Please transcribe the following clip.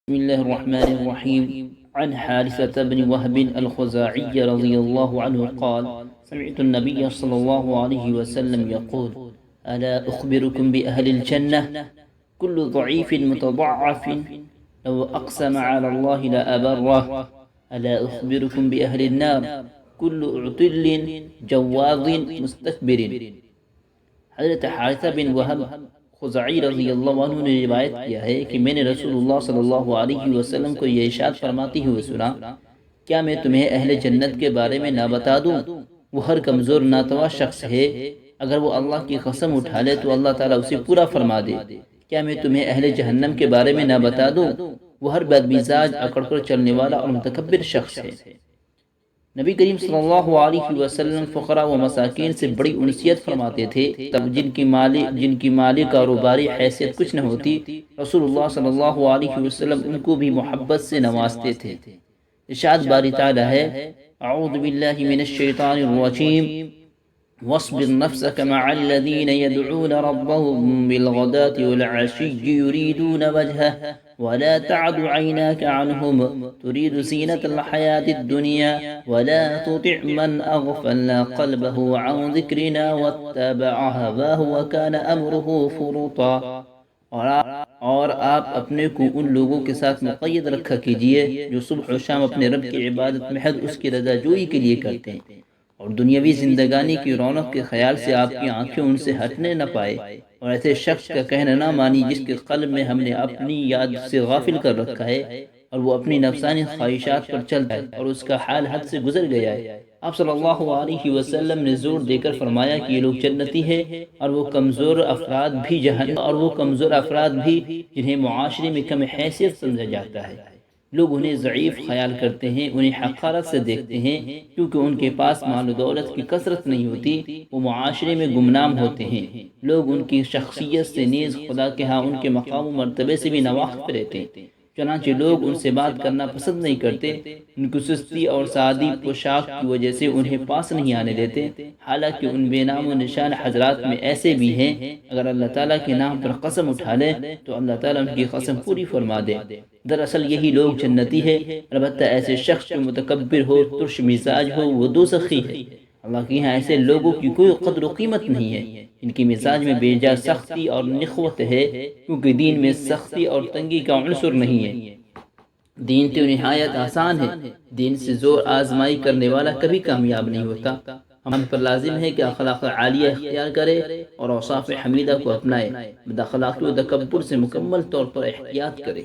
بسم الله الرحمن الرحيم. عن حارثة بن وهب الخزاعي رضي الله عنه قال: سمعت النبي صلى الله عليه وسلم يقول: ألا أخبركم بأهل الجنة؟ كل ضعيف متضعف لو أقسم على الله لأبره. ألا أخبركم بأهل النار؟ كل عتل جواظ مستكبر. حضرت حارثہ بن وہب خزاعی رضی اللہ عنہ نے روایت کیا ہے کہ میں نے رسول اللہ صلی اللہ علیہ وسلم کو یہ ارشاد فرماتے ہوئے سنا: کیا میں تمہیں اہل جنت کے بارے میں نہ بتا دوں؟ وہ ہر کمزور ناتواں شخص ہے، اگر وہ اللہ کی قسم اٹھا لے تو اللہ تعالیٰ اسے پورا فرما دے۔ کیا میں تمہیں اہل جہنم کے بارے میں نہ بتا دوں؟ وہ ہر بدمزاج، اکڑ کر چلنے والا اور متکبر شخص ہے۔ نبی کریم صلی اللہ علیہ وسلم فقراء و مساکین سے بڑی انسیت فرماتے تھے، تب جن کی مالی کاروباری حیثیت کچھ نہ ہوتی، رسول اللہ صلی اللہ علیہ وسلم ان کو بھی محبت سے نوازتے تھے۔ ارشاد باری تعالی ہے: اعوذ باللہ من الشیطان الرجیم، واصبر نفسك مع الذين يدعون ربهم بالغداة والعشي يريدون وجهه ولا تعد عيناك عنهم تريد زينة الحياة الدنيا ولا تطع من أغفلنا قلبه عن ذكرنا واتبع هواه وكان أمره فرطا۔ اور آپ اپنے کو ان لوگوں کے ساتھ مقید رکھا کیجئے جو صبح و شام اپنے رب کی عبادت محض اس کی رضا جوئی کے لیے کرتے ہیں، اور دنیاوی زندگانی کی رونق کے خیال سے آپ کی آنکھیں ان سے ہٹنے نہ پائے، اور ایسے شخص کا کہنا نہ مانی جس کے قلب میں ہم نے اپنی یاد سے غافل کر رکھا ہے، اور وہ اپنی نفسانی خواہشات پر چلتا ہے اور اس کا حال حد سے گزر گیا ہے۔ آپ صلی اللہ علیہ وسلم نے زور دے کر فرمایا کہ یہ لوگ جنتی ہیں، اور وہ کمزور افراد بھی جنہیں معاشرے میں کم حیثیت سمجھا جاتا ہے۔ لوگ انہیں ضعیف خیال کرتے ہیں، انہیں حقارت سے دیکھتے ہیں، کیونکہ ان کے پاس مال و دولت کی کثرت نہیں ہوتی، وہ معاشرے میں گمنام ہوتے ہیں۔ لوگ ان کی شخصیت سے نیز خدا کے ہاں ان کے مقام و مرتبے سے بھی ناواقف رہتے ہیں، چنانچہ لوگ ان سے بات کرنا پسند نہیں کرتے، ان کی سستی اور سادی پوشاک کی وجہ سے انہیں پاس نہیں آنے دیتے، حالانکہ ان بے نام و نشان حضرات میں ایسے بھی ہیں، اگر اللہ تعالیٰ کے نام پر قسم اٹھا لیں تو اللہ تعالیٰ ان کی قسم پوری فرما دے۔ دراصل یہی لوگ جنتی ہے، البتہ ایسے شخص جو متکبر ہو، ترش مزاج ہو، وہ دوزخی ہے۔ اللہ کے یہاں ایسے لوگوں کی کوئی قدر و قیمت نہیں ہے، ان کی مزاج میں بے جا سختی اور نخوت ہے، کیونکہ دین میں سختی اور تنگی کا عنصر نہیں ہے۔ دین تو نہایت آسان ہے، دین سے زور آزمائی کرنے والا کبھی کامیاب نہیں ہوتا۔ ہم پر لازم ہے کہ اخلاق عالیہ اختیار کرے اور اوصاف حمیدہ کو اپنائے، بد اخلاقی و تکبر سے مکمل طور پر احتیاط کرے۔